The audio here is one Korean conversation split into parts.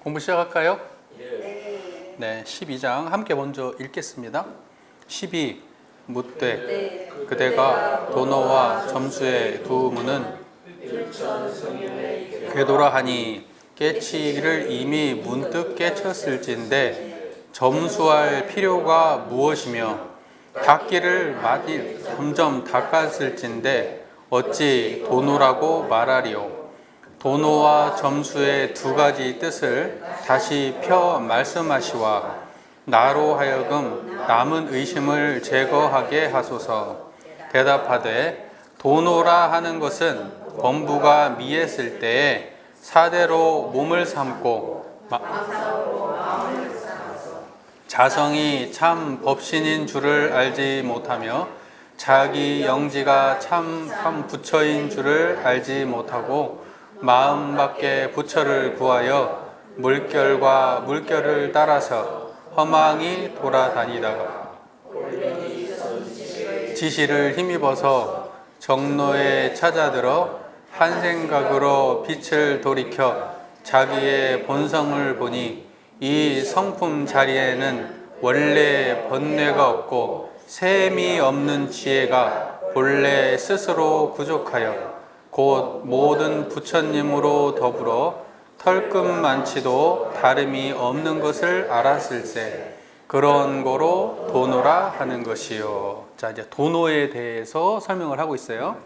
공부 시작할까요? 네. 네, 12장 함께 먼저 읽겠습니다. 12. 묻되 그대가 도노와 점수의 두 문은 궤도라 하니 깨치기를 이미 문득 깨쳤을진데 점수할 필요가 무엇이며 닦기를 마디 점점 닦았을진데 어찌 도노라고 말하리요. 도노와 점수의 두 가지 뜻을 다시 펴 말씀하시와 나로 하여금 남은 의심을 제거하게 하소서. 대답하되 도노라 하는 것은 범부가 미했을 때에 사대로 몸을 삼고 자성이 참 법신인 줄을 알지 못하며 자기 영지가 참 부처인 줄을 알지 못하고 마음밖에 부처를 구하여 물결과 물결을 따라서 허망히 돌아다니다가 지시를 힘입어서 정로에 찾아들어 한 생각으로 빛을 돌이켜 자기의 본성을 보니 이 성품 자리에는 원래 번뇌가 없고 셈이 없는 지혜가 본래 스스로 부족하여 곧 모든 부처님으로 더불어 털끝만치도 다름이 없는 것을 알았을세. 그런 거로 도노라 하는 것이요. 자, 이제 도노에 대해서 설명을 하고 있어요.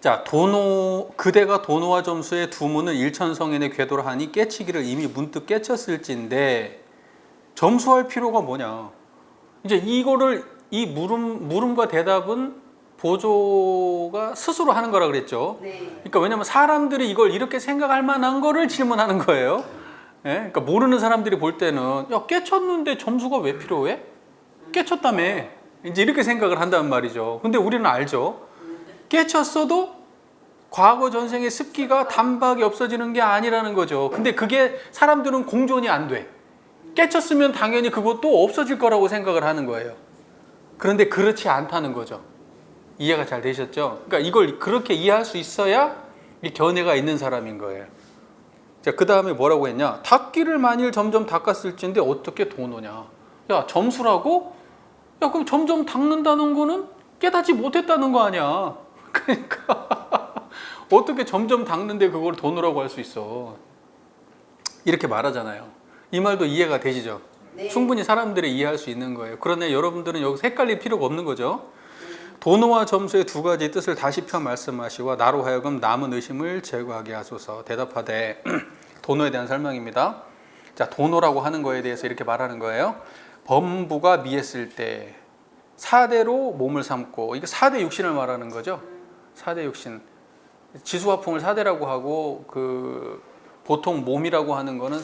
자, 도노, 그대가 도노와 점수의 두 문은 일천성인의 궤도라 하니 깨치기를 이미 문득 깨쳤을진데 점수할 필요가 뭐냐. 이제 이거를 이 물음과 대답은 보조가 스스로 하는 거라 그랬죠. 네. 그러니까 왜냐면 사람들이 이걸 이렇게 생각할 만한 거를 질문하는 거예요. 예? 그러니까 모르는 사람들이 볼 때는 야, 깨쳤는데 점수가 왜 필요해? 깨쳤다며. 이제 이렇게 생각을 한단 말이죠. 근데 우리는 알죠. 깨쳤어도 과거 전생의 습기가 단박에 없어지는 게 아니라는 거죠. 근데 그게 사람들은 공존이 안 돼. 깨쳤으면 당연히 그것도 없어질 거라고 생각을 하는 거예요. 그런데 그렇지 않다는 거죠. 이해가 잘 되셨죠? 그러니까 이걸 그렇게 이해할 수 있어야 이 견해가 있는 사람인 거예요. 자, 그 다음에 뭐라고 했냐? 닦기를 만일 점점 닦았을진데 어떻게 도노냐? 야, 점수라고? 야, 그럼 점점 닦는다는 거는 깨닫지 못했다는 거 아니야? 그러니까 어떻게 점점 닦는데 그걸 도노라고 할 수 있어? 이렇게 말하잖아요. 이 말도 이해가 되시죠? 네. 충분히 사람들이 이해할 수 있는 거예요. 그러나 여러분들은 여기서 헷갈릴 필요가 없는 거죠. 도노와 점수의 두 가지 뜻을 다시 펴 말씀하시와 나로 하여금 남은 의심을 제거하게 하소서. 대답하되 도노에 대한 설명입니다. 자, 도노라고 하는 거에 대해서 이렇게 말하는 거예요. 범부가 미했을 때 사대로 몸을 삼고, 이게 사대 육신을 말하는 거죠. 사대 육신. 지수화풍을 사대라고 하고 그 보통 몸이라고 하는 거는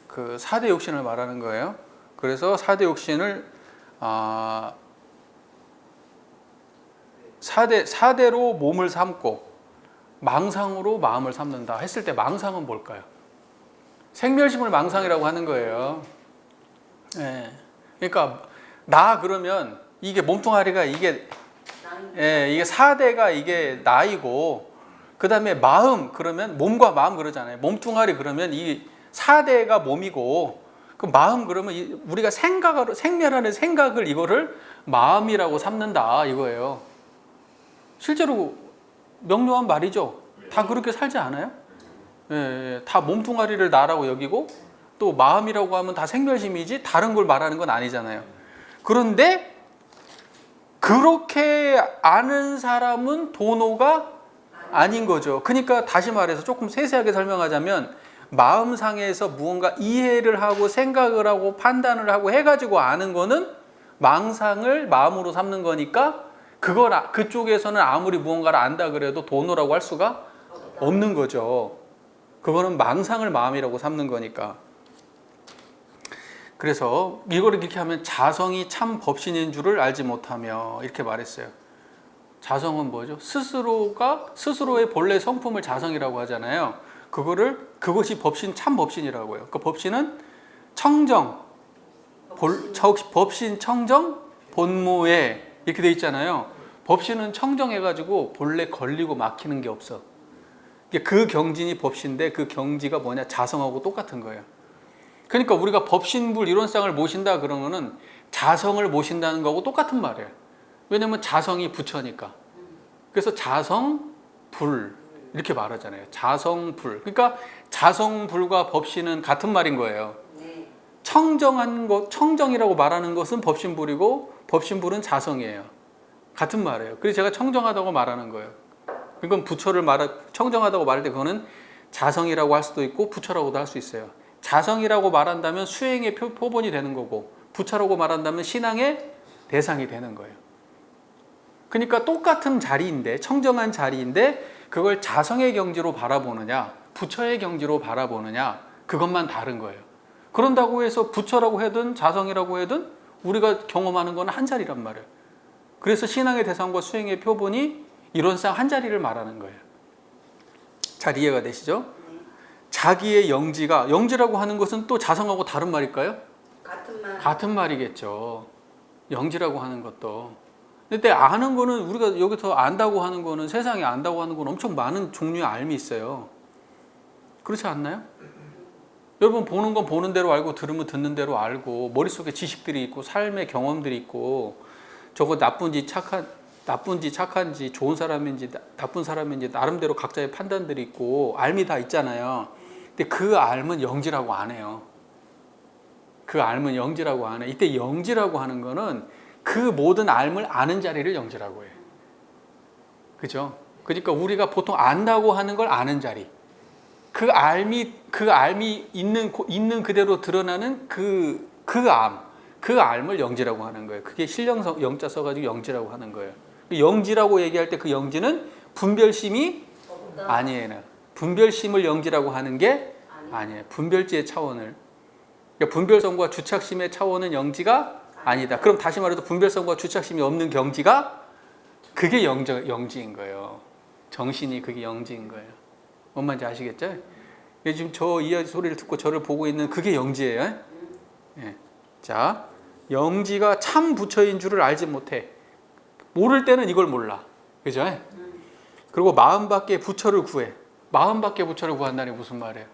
그 사대 육신을 말하는 거예요. 그래서 사대 육신을 사대로 몸을 삼고 망상으로 마음을 삼는다 했을 때 망상은 뭘까요? 생멸심을 망상이라고 하는 거예요. 예. 그러니까 나 그러면 이게 몸뚱아리가 이게 사대가 이게 나이고 그 다음에 마음 그러면 몸과 마음 그러잖아요. 몸뚱아리 그러면 이 사대가 몸이고 그 마음 그러면 우리가 생멸하는 생각을 이거를 마음이라고 삼는다 이거예요. 실제로 명료한 말이죠. 다 그렇게 살지 않아요? 예, 다 몸뚱아리를 나라고 여기고 또 마음이라고 하면 다 생멸심이지 다른 걸 말하는 건 아니잖아요. 그런데 그렇게 아는 사람은 도노가 아닌 거죠. 그러니까 다시 말해서 조금 세세하게 설명하자면 마음상에서 무언가 이해를 하고 생각을 하고 판단을 하고 해가지고 아는 거는 망상을 마음으로 삼는 거니까 그쪽에서는 아무리 무언가를 안다 그래도 도노라고 할 수가 없는 거죠. 그거는 망상을 마음이라고 삼는 거니까. 그래서 이거를 이렇게 하면 자성이 참 법신인 줄을 알지 못하며 이렇게 말했어요. 자성은 뭐죠? 스스로의 본래 성품을 자성이라고 하잖아요. 그것이 법신, 참 법신이라고요. 그 법신은 법신 청정 본무에 이렇게 돼 있잖아요. 법신은 청정해가지고 본래 걸리고 막히는 게 없어. 그 경진이 법신데 그 경지가 뭐냐? 자성하고 똑같은 거예요. 그러니까 우리가 법신불 이론상을 모신다 그러면은 자성을 모신다는 거하고 똑같은 말이에요. 왜냐면 자성이 부처니까. 그래서 자성불 이렇게 말하잖아요. 자성불. 그러니까 자성불과 법신은 같은 말인 거예요. 청정한 것, 청정이라고 말하는 것은 법신불이고 법신불은 자성이에요. 같은 말이에요. 그래서 제가 청정하다고 말하는 거예요. 이건 부처를 청정하다고 말할 때 그거는 자성이라고 할 수도 있고 부처라고도 할 수 있어요. 자성이라고 말한다면 수행의 표본이 되는 거고 부처라고 말한다면 신앙의 대상이 되는 거예요. 그러니까 똑같은 자리인데 청정한 자리인데 그걸 자성의 경지로 바라보느냐 부처의 경지로 바라보느냐 그것만 다른 거예요. 그런다고 해서 부처라고 하든 자성이라고 하든 우리가 경험하는 건 한 자리란 말이에요. 그래서 신앙의 대상과 수행의 표본이 이론상 한 자리를 말하는 거예요. 잘 이해가 되시죠? 자기의 영지라고 하는 것은 또 자성하고 다른 말일까요? 같은 말이겠죠. 영지라고 하는 것도. 근데 아는 거는 우리가 여기서 안다고 하는 거는 세상에 안다고 하는 건 엄청 많은 종류의 알미 있어요. 그렇지 않나요? 여러분 보는 건 보는 대로 알고 들으면 듣는 대로 알고 머릿속에 지식들이 있고 삶의 경험들이 있고 저거 나쁜지 착한지 좋은 사람인지 나쁜 사람인지 나름대로 각자의 판단들이 있고 알미 다 있잖아요. 근데 그 알면 영지라고 안 해요. 그 알면 영지라고 안 해. 이때 영지라고 하는 거는 그 모든 알을 아는 자리를 영지라고 해요. 그죠? 그러니까 우리가 보통 안다고 하는 걸 아는 자리. 그 알미 있는 그대로 드러나는 그 알을 영지라고 하는 거예요. 그게 신령성 영자 써가지고 영지라고 하는 거예요. 영지라고 얘기할 때 그 영지는 분별심이 아니에요. 분별심을 영지라고 하는 게 아니에요. 분별지의 차원을. 그러니까 분별성과 주착심의 차원은 영지가 아니다. 그럼 다시 말해서 분별성과 주착심이 없는 경지가 그게 영지인 거예요. 정신이 그게 영지인 거예요. 뭔 말인지 아시겠죠? 지금 저 이 소리를 듣고 저를 보고 있는 그게 영지예요. 예. 자, 영지가 참 부처인 줄을 알지 못해. 모를 때는 이걸 몰라. 그죠? 그리고 마음밖에 부처를 구해. 마음밖에 부처를 구한다니 무슨 말이에요?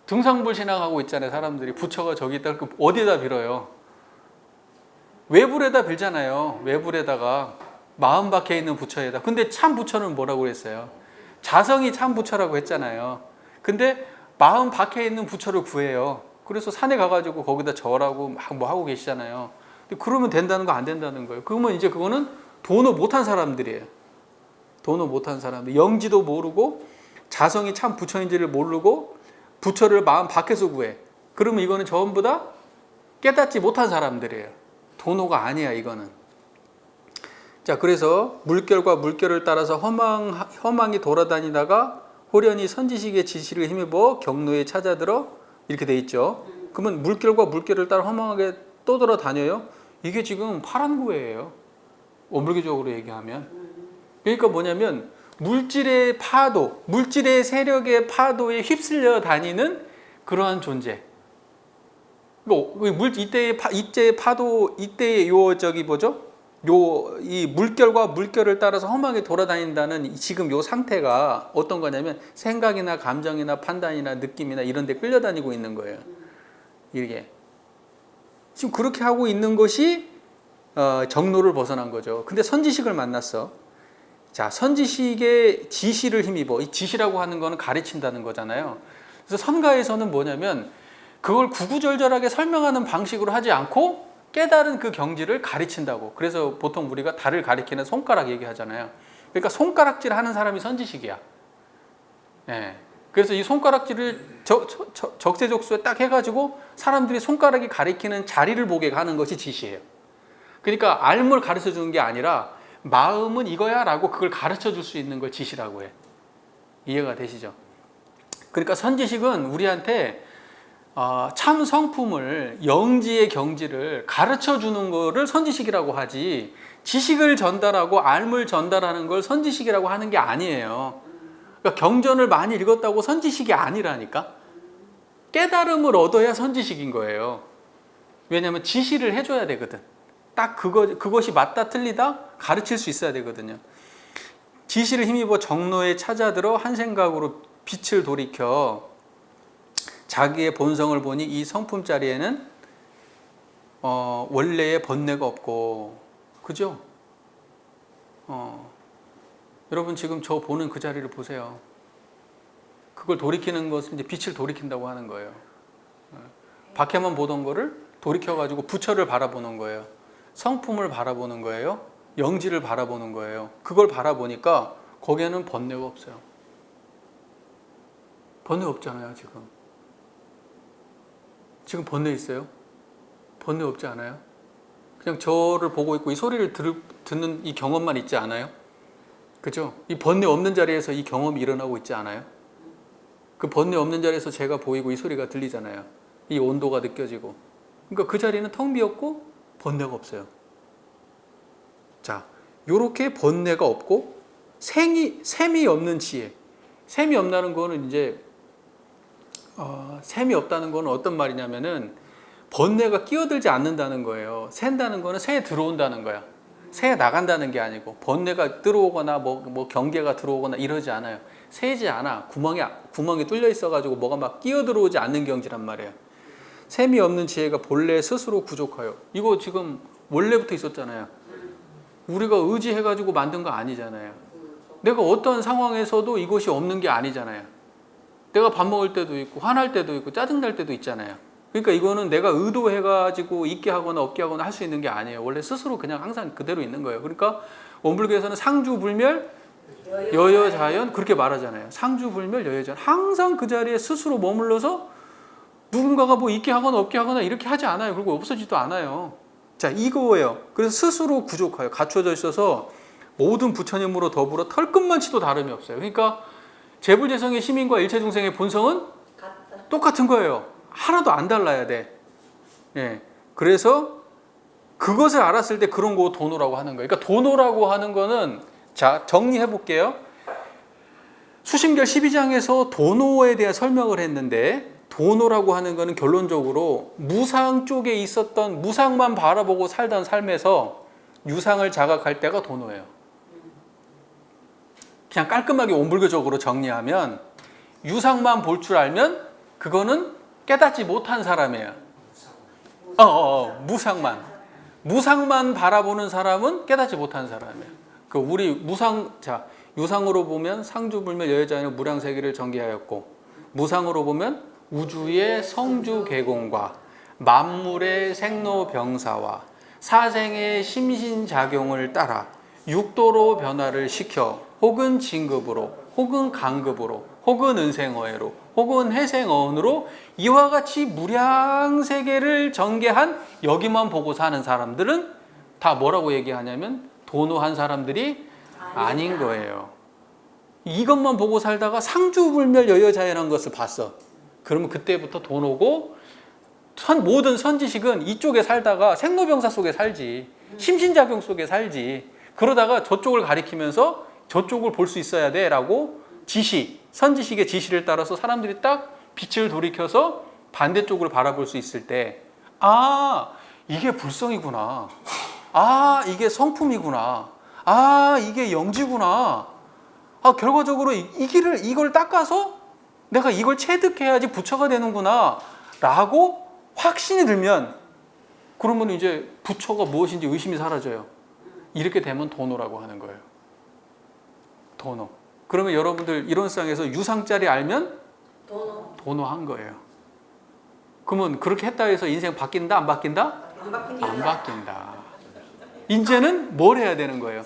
등상불 신앙하고 있잖아요. 사람들이 부처가 저기 있다. 어디에다 빌어요? 외불에다 빌잖아요. 외불에다가 마음 밖에 있는 부처에다. 근데 참 부처는 뭐라고 그랬어요? 자성이 참 부처라고 했잖아요. 근데 마음 밖에 있는 부처를 구해요. 그래서 산에 가가지고 거기다 절하고 막 뭐 하고 계시잖아요. 근데 그러면 된다는 거 안 된다는 거예요. 그러면 이제 그거는 도노 못한 사람들이에요. 도노 못한 사람들. 영지도 모르고 자성이 참 부처인지를 모르고 부처를 마음 밖에서 구해. 그러면 이거는 전부 다 깨닫지 못한 사람들이에요. 도노가 아니야 이거는. 자, 그래서 물결과 물결을 따라서 허망이 돌아다니다가 호련히 선지식의 지시를 힘입어 경로에 찾아들어 이렇게 돼 있죠. 그러면 물결과 물결을 따라 허망하게 떠돌아다녀요. 이게 지금 파란구예요. 어불교적으로 얘기하면. 그러니까 뭐냐면 물질의 파도, 물질의 세력의 파도에 휩쓸려 다니는 그러한 존재. 이때의 파도, 이때의 이 물결과 물결을 따라서 험하게 돌아다닌다는 지금 요 상태가 어떤 거냐면 생각이나 감정이나 판단이나 느낌이나 이런 데 끌려다니고 있는 거예요. 이게. 지금 그렇게 하고 있는 것이 정로를 벗어난 거죠. 근데 선지식을 만났어. 자, 선지식의 지시를 힘입어. 이 지시라고 하는 거는 가르친다는 거잖아요. 그래서 선가에서는 뭐냐면 그걸 구구절절하게 설명하는 방식으로 하지 않고 깨달은 그 경지를 가르친다고. 그래서 보통 우리가 달을 가리키는 손가락 얘기하잖아요. 그러니까 손가락질 하는 사람이 선지식이야. 예. 그래서 이 손가락질을 적세적소에 딱 해가지고 사람들이 손가락이 가리키는 자리를 보게 하는 것이 지시예요. 그러니까 알물 가르쳐 주는 게 아니라 마음은 이거야 라고 그걸 가르쳐 줄 수 있는 걸 지시라고 해. 이해가 되시죠? 그러니까 선지식은 우리한테 참 성품을, 영지의 경지를 가르쳐 주는 거를 선지식이라고 하지, 지식을 전달하고 알물 전달하는 걸 선지식이라고 하는 게 아니에요. 그러니까 경전을 많이 읽었다고 선지식이 아니라니까. 깨달음을 얻어야 선지식인 거예요. 왜냐하면 지시를 해줘야 되거든. 딱 그것이 맞다 틀리다 가르칠 수 있어야 되거든요. 지시를 힘입어 정로에 찾아들어 한 생각으로 빛을 돌이켜 자기의 본성을 보니 이 성품자리에는 원래의 번뇌가 없고, 그죠? 여러분 지금 저 보는 그 자리를 보세요. 그걸 돌이키는 것은 이제 빛을 돌이킨다고 하는 거예요. 밖에만 보던 거를 돌이켜가지고 부처를 바라보는 거예요. 성품을 바라보는 거예요. 영지를 바라보는 거예요. 그걸 바라보니까 거기에는 번뇌가 없어요. 번뇌 없잖아요, 지금. 지금 번뇌 있어요? 번뇌 없지 않아요? 그냥 저를 보고 있고 이 소리를 듣는 이 경험만 있지 않아요? 그죠? 이 번뇌 없는 자리에서 이 경험이 일어나고 있지 않아요? 그 번뇌 없는 자리에서 제가 보이고 이 소리가 들리잖아요. 이 온도가 느껴지고. 그러니까 그 자리는 텅 비었고 번뇌가 없어요. 자, 요렇게 번뇌가 없고 셈이 없는 지혜. 셈이 없다는 거는 이제 셈이 없다는 거는 어떤 말이냐면은 번뇌가 끼어들지 않는다는 거예요. 샌다는 거는 새에 들어온다는 거야. 새에 나간다는 게 아니고 번뇌가 들어오거나 뭐 경계가 들어오거나 이러지 않아요. 새지 않아. 구멍이 뚫려 있어가지고 뭐가 막 끼어 들어오지 않는 경지란 말이에요. 셈이 없는 지혜가 본래 스스로 부족하여. 이거 지금 원래부터 있었잖아요. 우리가 의지해가지고 만든 거 아니잖아요. 내가 어떤 상황에서도 이것이 없는 게 아니잖아요. 내가 밥 먹을 때도 있고 화날 때도 있고 짜증날 때도 있잖아요. 그러니까 이거는 내가 의도해가지고 있게 하거나 없게 하거나 할 수 있는 게 아니에요. 원래 스스로 그냥 항상 그대로 있는 거예요. 그러니까 원불교에서는 상주불멸 여여자연 그렇게 말하잖아요. 상주불멸 여여자연. 항상 그 자리에 스스로 머물러서 누군가가 뭐 있게 하거나 없게 하거나 이렇게 하지 않아요. 그리고 없어지도 않아요. 자, 이거예요. 그래서 스스로 부족하여 갖춰져 있어서 모든 부처님으로 더불어 털끝만치도 다름이 없어요. 그러니까 재불재성의 시민과 일체중생의 본성은 똑같은 거예요. 하나도 안 달라야 돼. 예. 그래서 그것을 알았을 때 그런 거 도노라고 하는 거예요. 그러니까 도노라고 하는 거는, 자, 정리해 볼게요. 수심결 12장에서 도노에 대한 설명을 했는데, 도노라고 하는 거는 결론적으로 무상 쪽에 있었던, 무상만 바라보고 살던 삶에서 유상을 자각할 때가 도노예요. 그냥 깔끔하게 온불교적으로 정리하면 유상만 볼 줄 알면 그거는 깨닫지 못한 사람이에요. 무상만 바라보는 사람은 깨닫지 못한 사람이에요. 그 우리 유상으로 보면 상주불멸 여여자연의 무량세계를 전개하였고, 무상으로 보면 우주의 성주개공과 만물의 생로병사와 사생의 심신작용을 따라 육도로 변화를 시켜 혹은 진급으로 혹은 강급으로 혹은 은생어해로 혹은 해생어원으로 이와 같이 무량세계를 전개한 여기만 보고 사는 사람들은 다 뭐라고 얘기하냐면 도노한 사람들이 아닌 거예요. 이것만 보고 살다가 상주불멸 여여자연한 것을 봤어. 그러면 그때부터 도노고, 모든 선지식은 이쪽에 살다가 생로병사 속에 살지, 심신작용 속에 살지, 그러다가 저쪽을 가리키면서 저쪽을 볼 수 있어야 돼 라고 선지식의 지시를 따라서 사람들이 딱 빛을 돌이켜서 반대쪽을 바라볼 수 있을 때, 아, 이게 불성이구나. 아, 이게 성품이구나. 아, 이게 영지구나. 아, 결과적으로 이걸 닦아서 내가 이걸 체득해야지 부처가 되는구나 라고 확신이 들면, 그러면 이제 부처가 무엇인지 의심이 사라져요. 이렇게 되면 도노라고 하는 거예요. 도노. 그러면 여러분들 이론상에서 유상짜리 알면 도노한 거예요. 그러면 그렇게 했다 해서 인생 바뀐다? 안 바뀐다? 안 바뀐다. 이제는 뭘 해야 되는 거예요?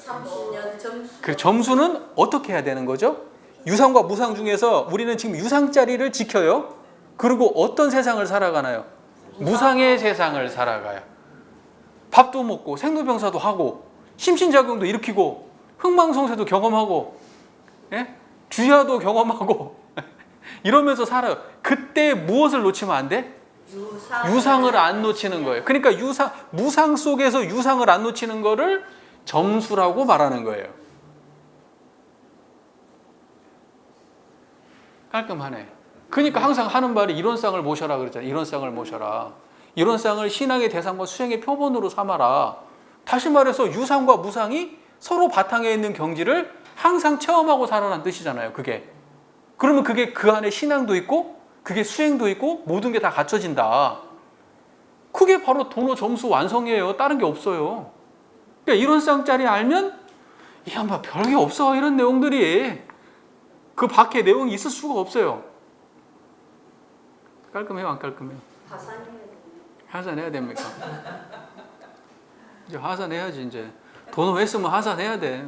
그 점수는 어떻게 해야 되는 거죠? 유상과 무상 중에서 우리는 지금 유상짜리를 지켜요. 그리고 어떤 세상을 살아가나요? 무상의 세상을 살아가요. 밥도 먹고 생로병사도 하고 심신작용도 일으키고 흥망성쇠도 경험하고, 예? 주야도 경험하고 이러면서 살아요. 그때 무엇을 놓치면 안 돼? 유상을 안 놓치는 거예요. 그러니까 무상 속에서 유상을 안 놓치는 거를 점수라고 말하는 거예요. 깔끔하네. 그러니까 항상 하는 말이 이론상을 모셔라 그랬잖아요. 이론상을 모셔라. 이론상을 신앙의 대상과 수행의 표본으로 삼아라. 다시 말해서 유상과 무상이 서로 바탕에 있는 경지를 항상 체험하고 살아라는 뜻이잖아요. 그게. 그러면 그게 그 안에 신앙도 있고 그게 수행도 있고 모든 게 다 갖춰진다. 그게 바로 도노 점수 완성이에요. 다른 게 없어요. 그러니까 이론상짜리 알면 야, 뭐 별게 없어. 이런 내용들이 그 밖에 내용이 있을 수가 없어요. 깔끔해요, 안 깔끔해요? 하산해야 됩니까? 이제 하산해야지 이제. 돈 했으면 하산해야 돼.